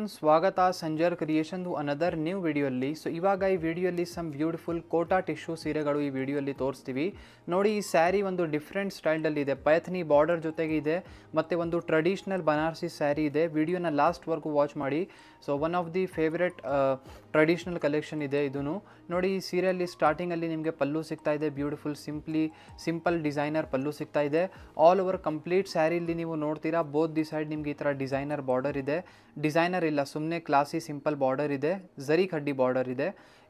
Everyone, ಸ್ವಾಗತ Sanjar creation another new ವಿಡಿಯೋಲ್ಲಿ. So ಇವಾಗ ಈ ವಿಡಿಯೋಲ್ಲಿ ಸಮ್ ಬ್ಯೂಟಿಫುಲ್ ಕೋಟಾ ಟಿಶ್ಯೂ ಸೀರೆಗಳು ಈ ವಿಡಿಯೋಲ್ಲಿ ತೋರಿಸ್ತೀವಿ. ನೋಡಿ, ಈ ಸ್ಯಾರಿ ಒಂದು ಡಿಫ್ರೆಂಟ್ ಸ್ಟೈಲ್ನಲ್ಲಿ ಇದೆ, ಪೈಥನಿ ಬಾರ್ಡರ್ ಜೊತೆಗೆ ಇದೆ ಮತ್ತು ಒಂದು ಟ್ರೆಡಿಷ್ನಲ್ ಬನಾರಸಿ ಸ್ಯಾರಿ ಇದೆ. ವಿಡಿಯೋನ ಲಾಸ್ಟ್ವರೆಗೂ ವಾಚ್ ಮಾಡಿ. So one of the favourite traditional collection ಇದೆ ಇದೂ. ನೋಡಿ, ಈ ಸೀರೆಯಲ್ಲಿ ಸ್ಟಾರ್ಟಿಂಗಲ್ಲಿ ನಿಮಗೆ ಪಲ್ಲು ಸಿಗ್ತಾ ಇದೆ, ಬ್ಯೂಟಿಫುಲ್ ಸಿಂಪಲ್ ಡಿಸೈನರ್ ಪಲ್ಲು ಸಿಗ್ತಾ ಇದೆ. ಆಲ್ ಓವರ್ ಕಂಪ್ಲೀಟ್ ಸ್ಯಾರಿಲಿ ನೀವು ನೋಡ್ತೀರಾ, ಬೋತ್ ದಿ ಸೈಡ್ ನಿಮಗೆ ಈ ಥರ ಡಿಸೈನರ್ ಬಾರ್ಡರ್ ಇದೆ. ಡಿಸೈನರ್ ಇಲ್ಲ, ಸುಮ್ಮನೆ ಕ್ಲಾಸಿ ಸಿಂಪಲ್ ಬಾರ್ಡರ್ ಇದೆ, ಝರಿ ಕಡ್ಡಿ ಬಾರ್ಡರ್ ಇದೆ.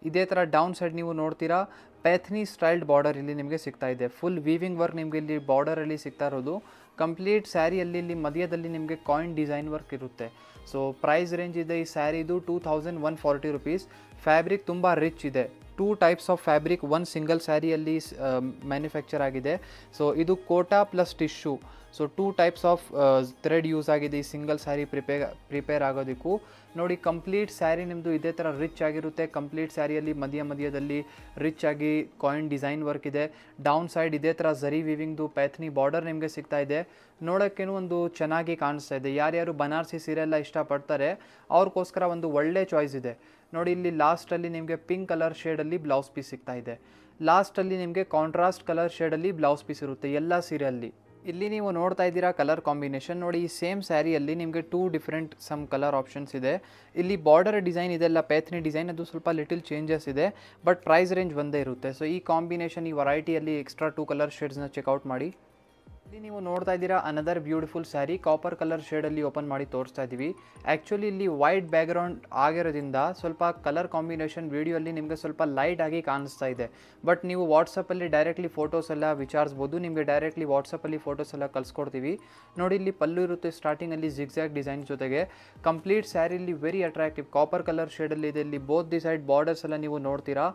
ಇದೇ ಥರ ಡೌನ್ ಸೈಡ್ ನೀವು ನೋಡ್ತೀರಾ, ಪೈಥನಿ ಸ್ಟೈಲ್ಡ್ ಬಾರ್ಡರ್ ಇಲ್ಲಿ ನಿಮಗೆ ಸಿಗ್ತಾ ಇದೆ. ಫುಲ್ ವೀವಿಂಗ್ ವರ್ಕ್ ನಿಮಗೆ ಇಲ್ಲಿ ಬಾರ್ಡರಲ್ಲಿ ಸಿಗ್ತಾ ಇರೋದು. ಕಂಪ್ಲೀಟ್ ಸ್ಯಾರಿಯಲ್ಲಿ ಇಲ್ಲಿ ಮಧ್ಯದಲ್ಲಿ ನಿಮಗೆ ಕಾಯಿನ್ ಡಿಸೈನ್ ವರ್ಕ್ ಇರುತ್ತೆ. ಸೊ ಪ್ರೈಸ್ ರೇಂಜ್ ಇದೆ ಈ ಸ್ಯಾರಿದು 2140 ರುಪೀಸ್. ಫ್ಯಾಬ್ರಿಕ್ ತುಂಬ ರಿಚ್ ಇದೆ. 2 types of fabric one single ಸ್ಯಾರಿಯಲ್ಲಿ ಮ್ಯಾನುಫ್ಯಾಕ್ಚರ್ ಆಗಿದೆ. ಸೊ ಇದು Kota plus tissue. So 2 types of thread use ಆಗಿದೆ ಈ ಸಿಂಗಲ್ ಸ್ಯಾರಿ ಪ್ರಿಪೇರ್ ಆಗೋದಕ್ಕೂ. ನೋಡಿ, ಕಂಪ್ಲೀಟ್ ಸ್ಯಾರಿ ನಿಮ್ಮದು ಇದೇ ಥರ ರಿಚ್ ಆಗಿರುತ್ತೆ. ಕಂಪ್ಲೀಟ್ ಸ್ಯಾರಿಯಲ್ಲಿ ಮಧ್ಯದಲ್ಲಿ ರಿಚ್ ಆಗಿ ಕಾಯಿನ್ ಡಿಸೈನ್ ವರ್ಕ್ ಇದೆ. ಡೌನ್ ಸೈಡ್ ಇದೇ ಥರ ಝರಿ ವಿವಿಂಗ್ದು ಪೈಥನಿ ಬಾರ್ಡರ್ ನಿಮಗೆ ಸಿಗ್ತಾ ಇದೆ. ನೋಡೋಕ್ಕೇನು ಒಂದು ಚೆನ್ನಾಗಿ ಕಾಣಿಸ್ತಾ ಇದೆ. ಯಾರ್ಯಾರು ಬನಾರಸಿ ಸೀರೆ ಎಲ್ಲ ಇಷ್ಟಪಡ್ತಾರೆ ಅವ್ರಿಗೋಸ್ಕರ ಒಂದು ಒಳ್ಳೆ ಚಾಯ್ಸ್ ಇದೆ. ನೋಡಿ, ಇಲ್ಲಿ ಲಾಸ್ಟಲ್ಲಿ ನಿಮಗೆ ಪಿಂಕ್ ಕಲರ್ ಶೇಡಲ್ಲಿ ಬ್ಲೌಸ್ ಪೀಸ್ ಸಿಗ್ತಾ ಇದೆ. ಲಾಸ್ಟಲ್ಲಿ ನಿಮಗೆ ಕಾಂಟ್ರಾಸ್ಟ್ ಕಲರ್ ಶೇಡಲ್ಲಿ ಬ್ಲೌಸ್ ಪೀಸ್ ಇರುತ್ತೆ ಎಲ್ಲ ಸೀರೆಯಲ್ಲಿ. ಇಲ್ಲಿ ನೀವು ನೋಡ್ತಾ ಇದ್ದೀರಾ ಕಲರ್ ಕಾಂಬಿನೇಷನ್. ನೋಡಿ, ಈ ಸೇಮ್ ಸ್ಯಾರಿಯಲ್ಲಿ ನಿಮಗೆ 2 ಡಿಫ್ರೆಂಟ್ ಸಮ್ ಕಲರ್ ಆಪ್ಷನ್ಸ್ ಇದೆ. ಇಲ್ಲಿ ಬಾರ್ಡರ್ ಡಿಸೈನ್ ಇದೆಲ್ಲ ಪೈಥನಿ ಡಿಸೈನ್, ಅದು ಸ್ವಲ್ಪ ಲಿಟಲ್ ಚೇಂಜಸ್ ಇದೆ, ಬಟ್ ಪ್ರೈಸ್ ರೇಂಜ್ ಒಂದೇ ಇರುತ್ತೆ. ಸೊ ಈ ಕಾಂಬಿನೇಷನ್, ಈ ವೆರೈಟಿಯಲ್ಲಿ ಎಕ್ಸ್ಟ್ರಾ 2 ಕಲರ್ ಶೇಡ್ಸ್ನ ಚೆಕ್ಔಟ್ ಮಾಡಿ. ಇಲ್ಲಿ ನೀವು ನೋಡ್ತಾ ಇದ್ದೀರಾ another beautiful sari, copper colour ಶೇಡಲ್ಲಿ ಓಪನ್ ಮಾಡಿ ತೋರಿಸ್ತಾ ಇದ್ದೀವಿ. ಆ್ಯಕ್ಚುಲಿ ಇಲ್ಲಿ ವೈಟ್ ಬ್ಯಾಕ್ಗ್ರೌಂಡ್ ಆಗಿರೋದ್ರಿಂದ ಸ್ವಲ್ಪ ಕಲರ್ ಕಾಂಬಿನೇಷನ್ ವಿಡಿಯೋಲ್ಲಿ ನಿಮಗೆ ಸ್ವಲ್ಪ ಲೈಟ್ ಆಗಿ ಕಾಣಿಸ್ತಾ ಇದೆ. ಬಟ್ ನೀವು ವಾಟ್ಸಪ್ಪಲ್ಲಿ ಡೈರೆಕ್ಟ್ಲಿ ಫೋಟೋಸ್ ಎಲ್ಲ ವಿಚಾರಿಸ್ಬೋದು. ನಿಮಗೆ ಡೈರೆಕ್ಟ್ಲಿ ವಾಟ್ಸಪ್ಪಲ್ಲಿ ಫೋಟೋಸ್ ಎಲ್ಲ ಕಳಿಸ್ಕೊಡ್ತೀವಿ. ನೋಡಿ, ಇಲ್ಲಿ ಪಲ್ಲು ಇರುತ್ತೆ ಸ್ಟಾರ್ಟಿಂಗಲ್ಲಿ ಜಿಗ್ಜ್ಯಾಗ್ ಡಿಸೈನ್ ಜೊತೆಗೆ. ಕಂಪ್ಲೀಟ್ ಸ್ಯಾರಿಲಿ ವೆರಿ ಅಟ್ರಾಕ್ಟಿವ್ ಕಾಪರ್ ಕಲರ್ ಶೇಡಲ್ಲಿ ಇದೆ. ಇಲ್ಲಿ ಬೋತ್ ದಿ ಸೈಡ್ ಬಾರ್ಡರ್ಸ್ ಎಲ್ಲ ನೀವು ನೋಡ್ತೀರಾ.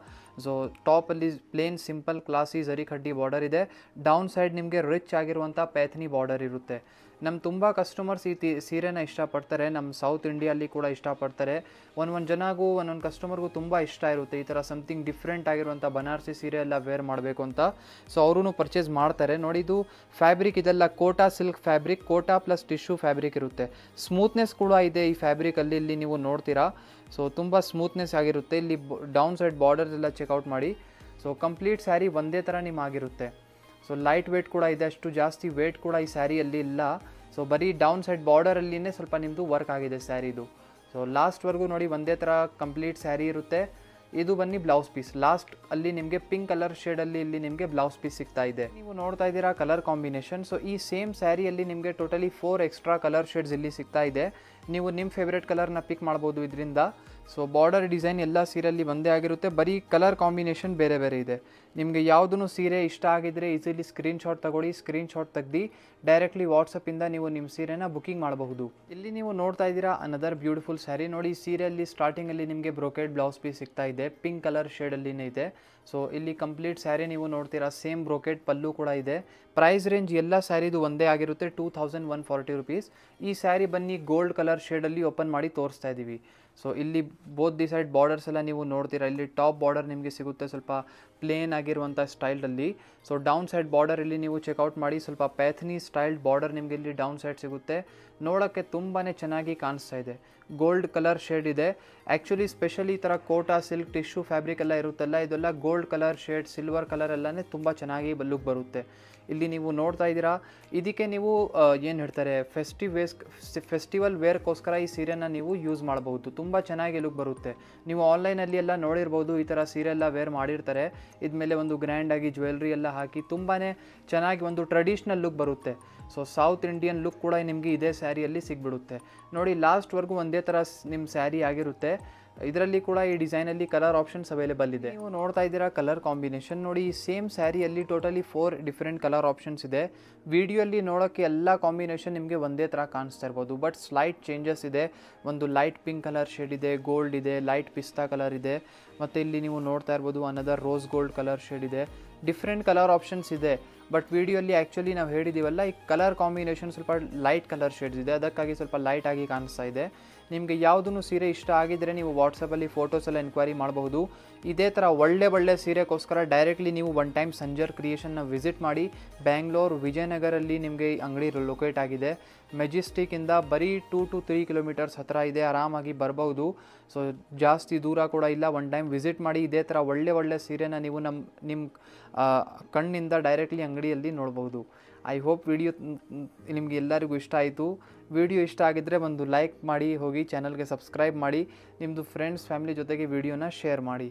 ಸೊ ಟಾಪಲ್ಲಿ ಪ್ಲೇನ್ ಸಿಂಪಲ್ ಕ್ಲಾಸಿ ಝರಿ ಕಡ್ಡಿ ಬಾರ್ಡರ್ ಇದೆ. ಡೌನ್ ಸೈಡ್ ನಿಮಗೆ ರಿಚ್ ಆಗಿರುವಂಥ ಪೈಥನಿ ಬಾರ್ಡರ್ ಇರುತ್ತೆ. ನಮ್ಮ ತುಂಬ ಕಸ್ಟಮರ್ಸ್ ಈ ಸೀರೆನ ಇಷ್ಟಪಡ್ತಾರೆ. ನಮ್ಮ ಸೌತ್ ಇಂಡಿಯಲ್ಲಿ ಕೂಡ ಇಷ್ಟಪಡ್ತಾರೆ. ಒಂದೊಂದು ಜನಗೂ ಒಂದೊಂದು ಕಸ್ಟಮರ್ಗೂ ತುಂಬ ಇಷ್ಟ ಇರುತ್ತೆ ಈ ಥರ ಸಮಥಿಂಗ್ ಡಿಫ್ರೆಂಟ್ ಆಗಿರುವಂಥ ಬನಾರಸಿ ಸೀರೆ ಎಲ್ಲ ವೇರ್ ಮಾಡಬೇಕು ಅಂತ. ಸೊ ಅವರೂ ಪರ್ಚೇಸ್ ಮಾಡ್ತಾರೆ. ನೋಡಿ, ಇದು ಫ್ಯಾಬ್ರಿಕ್ ಇದೆಲ್ಲ Kota silk fabric, Kota plus tissue fabric ಇರುತ್ತೆ. ಸ್ಮೂತ್ನೆಸ್ ಕೂಡ ಇದೆ ಈ ಫ್ಯಾಬ್ರಿಕಲ್ಲಿ, ಇಲ್ಲಿ ನೀವು ನೋಡ್ತೀರಾ. ಸೊ ತುಂಬ ಸ್ಮೂತ್ನೆಸ್ ಆಗಿರುತ್ತೆ. ಇಲ್ಲಿ ಡೌನ್ ಸೈಡ್ ಬಾರ್ಡರ್ಸ್ ಎಲ್ಲ ಚೆಕ್ಔಟ್ ಮಾಡಿ. ಸೊ ಕಂಪ್ಲೀಟ್ ಸ್ಯಾರಿ ಒಂದೇ ಥರ ನಿಮ್ಗಾಗಿರುತ್ತೆ. ಸೊ ಲೈಟ್ ವೇಟ್ ಕೂಡ ಇದೆ, ಅಷ್ಟು ಜಾಸ್ತಿ ವೇಟ್ ಕೂಡ ಈ ಸ್ಯಾರಿಯಲ್ಲಿ ಇಲ್ಲ. ಸೊ ಬರೀ ಡೌನ್ ಸೈಡ್ ಬಾರ್ಡರಲ್ಲಿನೇ ಸ್ವಲ್ಪ ನಿಮ್ಮದು ವರ್ಕ್ ಆಗಿದೆ ಸ್ಯಾರಿದು. ಸೊ ಲಾಸ್ಟ್ವರೆಗೂ ನೋಡಿ ಒಂದೇ ಥರ ಕಂಪ್ಲೀಟ್ ಸ್ಯಾರಿ ಇರುತ್ತೆ. ಇದು ಬನ್ನಿ ಬ್ಲೌಸ್ ಪೀಸ್. ಲಾಸ್ಟ್ ಅಲ್ಲಿ ನಿಮಗೆ ಪಿಂಕ್ ಕಲರ್ ಶೇಡಲ್ಲಿ ಇಲ್ಲಿ ನಿಮಗೆ ಬ್ಲೌಸ್ ಪೀಸ್ ಸಿಗ್ತಾ ಇದೆ. ನೀವು ನೋಡ್ತಾ ಇದ್ದೀರಾ ಕಲರ್ ಕಾಂಬಿನೇಷನ್. ಸೊ ಈ ಸೇಮ್ ಸ್ಯಾರಿಯಲ್ಲಿ ನಿಮಗೆ ಟೋಟಲಿ 4 ಎಕ್ಸ್ಟ್ರಾ ಕಲರ್ ಶೇಡ್ಸ್ ಇಲ್ಲಿ ಸಿಗ್ತಾ ಇದೆ. ನೀವು ನಿಮ್ಮ ಫೇವ್ರೇಟ್ ಕಲರ್ನ ಪಿಕ್ ಮಾಡ್ಬೋದು ಇದರಿಂದ. ಸೊ ಬಾರ್ಡರ್ ಡಿಸೈನ್ ಎಲ್ಲ ಸೀರೆಯಲ್ಲಿ ಒಂದೇ ಆಗಿರುತ್ತೆ, ಬರೀ ಕಲರ್ ಕಾಂಬಿನೇಷನ್ ಬೇರೆ ಬೇರೆ ಇದೆ. ನಿಮಗೆ ಯಾವುದೂ ಸೀರೆ ಇಷ್ಟ ಆಗಿದ್ರೆ ಈಸಿಲಿ ಸ್ಕ್ರೀನ್ಶಾಟ್ ತಗೊಳ್ಳಿ. ಸ್ಕ್ರೀನ್ಶಾಟ್ ತೆಗ್ದು ಡೈರೆಕ್ಟ್ಲಿ ವಾಟ್ಸಪ್ಪಿಂದ ನೀವು ನಿಮ್ಮ ಸೀರೆನ ಬುಕಿಂಗ್ ಮಾಡಬಹುದು. ಇಲ್ಲಿ ನೀವು ನೋಡ್ತಾ ಇದ್ದೀರಾ ಅನದರ್ ಬ್ಯೂಟಿಫುಲ್ ಸ್ಯಾರಿ. ನೋಡಿ, ಈ ಸೀರೆಯಲ್ಲಿ ಸ್ಟಾರ್ಟಿಂಗಲ್ಲಿ ನಿಮಗೆ ಬ್ರೊಕೆಡ್ ಬ್ಲೌಸ್ ಪೀಸ್ ಸಿಗ್ತಾ ಇದೆ, ಪಿಂಕ್ ಕಲರ್ ಶೇಡಲ್ಲಿನೇ ಇದೆ. ಸೊ ಇಲ್ಲಿ ಕಂಪ್ಲೀಟ್ ಸ್ಯಾರಿ ನೀವು ನೋಡ್ತೀರಾ, ಸೇಮ್ ಬ್ರೊಕೆಡ್ ಪಲ್ಲು ಕೂಡ ಇದೆ. ಪ್ರೈಸ್ ರೇಂಜ್ ಎಲ್ಲ ಸ್ಯಾರಿದು ಒಂದೇ ಆಗಿರುತ್ತೆ, 2140 ರುಪೀಸ್. ಈ ಸ್ಯಾರಿ ಬನ್ನಿ ಗೋಲ್ಡ್ ಕಲರ್ ಶೇಡಲ್ಲಿ ಓಪನ್ ಮಾಡಿ ತೋರಿಸ್ತಾ ಇದ್ದೀವಿ. ಸೊ ಇಲ್ಲಿ ಬೋತ್ ದಿ ಸೈಡ್ ಬಾರ್ಡರ್ಸ್ ಎಲ್ಲ ನೀವು ನೋಡ್ತೀರಾ. ಇಲ್ಲಿ ಟಾಪ್ ಬಾರ್ಡರ್ ನಿಮಗೆ ಸಿಗುತ್ತೆ ಸ್ವಲ್ಪ ಪ್ಲೇನ್ ಆಗಿರುವಂಥ ಸ್ಟೈಲಲ್ಲಿ. ಸೊ ಡೌನ್ ಸೈಡ್ ಬಾರ್ಡರ್ ಇಲ್ಲಿ ನೀವು ಚೆಕ್ಔಟ್ ಮಾಡಿ, ಸ್ವಲ್ಪ ಪೈಥನಿ ಸ್ಟೈಲ್ಡ್ ಬಾರ್ಡರ್ ನಿಮಗೆ ಇಲ್ಲಿ ಡೌನ್ ಸೈಡ್ ಸಿಗುತ್ತೆ. ನೋಡೋಕ್ಕೆ ತುಂಬಾ ಚೆನ್ನಾಗಿ ಕಾಣಿಸ್ತಾ ಇದೆ. ಗೋಲ್ಡ್ ಕಲರ್ ಶೇಡ್ ಇದೆ. ಆ್ಯಕ್ಚುಲಿ ಸ್ಪೆಷಲಿ ಈ ಥರ ಕೋಟಾ ಸಿಲ್ಕ್ ಟಿಶ್ಯೂ ಫ್ಯಾಬ್ರಿಕ್ ಎಲ್ಲ ಇರುತ್ತಲ್ಲ, ಇದೆಲ್ಲ gold colour shade, silver colour ಎಲ್ಲನೇ ತುಂಬ ಚೆನ್ನಾಗಿ ಲುಕ್ ಬರುತ್ತೆ. ಇಲ್ಲಿ ನೀವು ನೋಡ್ತಾ ಇದ್ದೀರಾ. ಇದಕ್ಕೆ ನೀವು ಏನು ಹೇಳ್ತಾರೆ, ಫೆಸ್ಟಿವಲ್ ವೇರ್ಗೋಸ್ಕರ ಈ ಸೀರೆನ ನೀವು ಯೂಸ್ ಮಾಡಬಹುದು. ತುಂಬ ಚೆನ್ನಾಗಿ ಲುಕ್ ಬರುತ್ತೆ. ನೀವು ಆನ್ಲೈನಲ್ಲಿ ಎಲ್ಲ ನೋಡಿರ್ಬೋದು, ಈ ಥರ ಸೀರೆ ಎಲ್ಲ ವೇರ್ ಮಾಡಿರ್ತಾರೆ. ಇದ್ಮೇಲೆ ಒಂದು ಗ್ರ್ಯಾಂಡಾಗಿ ಜ್ಯುವೆಲ್ರಿ ಎಲ್ಲ ಹಾಕಿ ತುಂಬಾ ಚೆನ್ನಾಗಿ ಒಂದು ಟ್ರೆಡಿಷ್ನಲ್ ಲುಕ್ ಬರುತ್ತೆ. ಸೊ ಸೌತ್ ಇಂಡಿಯನ್ ಲುಕ್ ಕೂಡ ನಿಮಗೆ ಇದೇ ಸ್ಯಾರಿಯಲ್ಲಿ ಸಿಗ್ಬಿಡುತ್ತೆ. ನೋಡಿ, ಲಾಸ್ಟ್ವರೆಗೂ ಒಂದೇ ಥರ ನಿಮ್ಮ ಸ್ಯಾರಿ ಆಗಿರುತ್ತೆ. ಇದರಲ್ಲಿ ಕೂಡ ಈ ಡಿಸೈನಲ್ಲಿ ಕಲರ್ ಆಪ್ಷನ್ಸ್ ಅವೈಲೇಬಲ್ ಇದೆ. ನೀವು ನೋಡ್ತಾ ಇದ್ದೀರಾ ಕಲರ್ ಕಾಂಬಿನೇಷನ್. ನೋಡಿ, ಈ ಸೇಮ್ ಸ್ಯಾರಿಯಲ್ಲಿ ಟೋಟಲಿ 4 ಡಿಫ್ರೆಂಟ್ ಕಲರ್ ಆಪ್ಷನ್ಸ್ ಇದೆ. ವಿಡಿಯೋಲ್ಲಿ ನೋಡೋಕ್ಕೆ ಎಲ್ಲ ಕಾಂಬಿನೇಷನ್ ನಿಮಗೆ ಒಂದೇ ಥರ ಕಾಣಿಸ್ತಾ ಇರ್ಬೋದು, ಬಟ್ ಸ್ಲೈಟ್ ಚೇಂಜಸ್ ಇದೆ. ಒಂದು ಲೈಟ್ ಪಿಂಕ್ ಕಲರ್ ಶೇಡ್ ಇದೆ, ಗೋಲ್ಡ್ ಇದೆ, ಲೈಟ್ ಪಿಸ್ತಾ ಕಲರ್ ಇದೆ, ಮತ್ತು ಇಲ್ಲಿ ನೀವು ನೋಡ್ತಾ ಇರ್ಬೋದು another rose gold colour shade ಇದೆ. ಡಿಫ್ರೆಂಟ್ ಕಲರ್ ಆಪ್ಷನ್ಸ್ ಇದೆ. ಬಟ್ ವಿಡಿಯೋಲಿ ಆ್ಯಕ್ಚುಲಿ ನಾವು ಹೇಳಿದ್ದೀವಲ್ಲ ಈ ಕಲರ್ ಕಾಂಬಿನೇಷನ್ ಸ್ವಲ್ಪ ಲೈಟ್ ಕಲರ್ ಶೇಡ್ಸ್ ಇದೆ, ಅದಕ್ಕಾಗಿ ಸ್ವಲ್ಪ ಲೈಟಾಗಿ ಕಾಣಿಸ್ತಾ ಇದೆ. ನಿಮಗೆ ಯಾವುದೂ ಸೀರೆ ಇಷ್ಟ ಆಗಿದ್ದರೆ ನೀವು ವಾಟ್ಸಪ್ಪಲ್ಲಿ ಫೋಟೋಸ್ ಎಲ್ಲ ಎನ್ಕ್ವೈರಿ ಮಾಡಬಹುದು. ಇದೇ ಥರ ಒಳ್ಳೆ ಸೀರೆಗೋಸ್ಕರ ಡೈರೆಕ್ಟ್ಲಿ ನೀವು ಒನ್ ಟೈಮ್ ಸಂಜರ್ ಕ್ರಿಯೇಷನ್ನ ವಿಸಿಟ್ ಮಾಡಿ. ಬ್ಯಾಂಗ್ಳೂರು ವಿಜಯನಗರಲ್ಲಿ ನಿಮಗೆ ಈ ಅಂಗಡಿ ಲೊಕೇಟ್ ಆಗಿದೆ. ಮೆಜೆಸ್ಟಿಕ್ಕಿಂದ ಬರೀ 2 to 3 ಕಿಲೋಮೀಟರ್ಸ್ ಹತ್ತಿರ ಇದೆ, ಆರಾಮಾಗಿ ಬರ್ಬೋದು. ಸೊ ಜಾಸ್ತಿ ದೂರ ಕೂಡ ಇಲ್ಲ. ಒನ್ ಟೈಮ್ ವಿಸಿಟ್ ಮಾಡಿ. ಇದೇ ಥರ ಒಳ್ಳೆ ಸೀರೆನ ನೀವು ನಿಮ್ಮ ಕಣ್ಣಿಂದ ಡೈರೆಕ್ಟ್ಲಿ ಅಂಗಡಿಯಲ್ಲಿ ನೋಡ್ಬೋದು. ಐ ಹೋಪ್ ವಿಡಿಯೋ ನಿಮಗೆ ಎಲ್ಲರಿಗೂ ಇಷ್ಟ ಆಯಿತು. ವಿಡಿಯೋ ಇಷ್ಟ ಆಗಿದ್ದರೆ ಒಂದು ಲೈಕ್ ಮಾಡಿ, ಹೋಗಿ ಚಾನಲ್ಗೆ ಸಬ್ಸ್ಕ್ರೈಬ್ ಮಾಡಿ, ನಿಮ್ಮದು ಫ್ರೆಂಡ್ಸ್ ಫ್ಯಾಮಿಲಿ ಜೊತೆಗೆ ವಿಡಿಯೋನ ಶೇರ್ ಮಾಡಿ.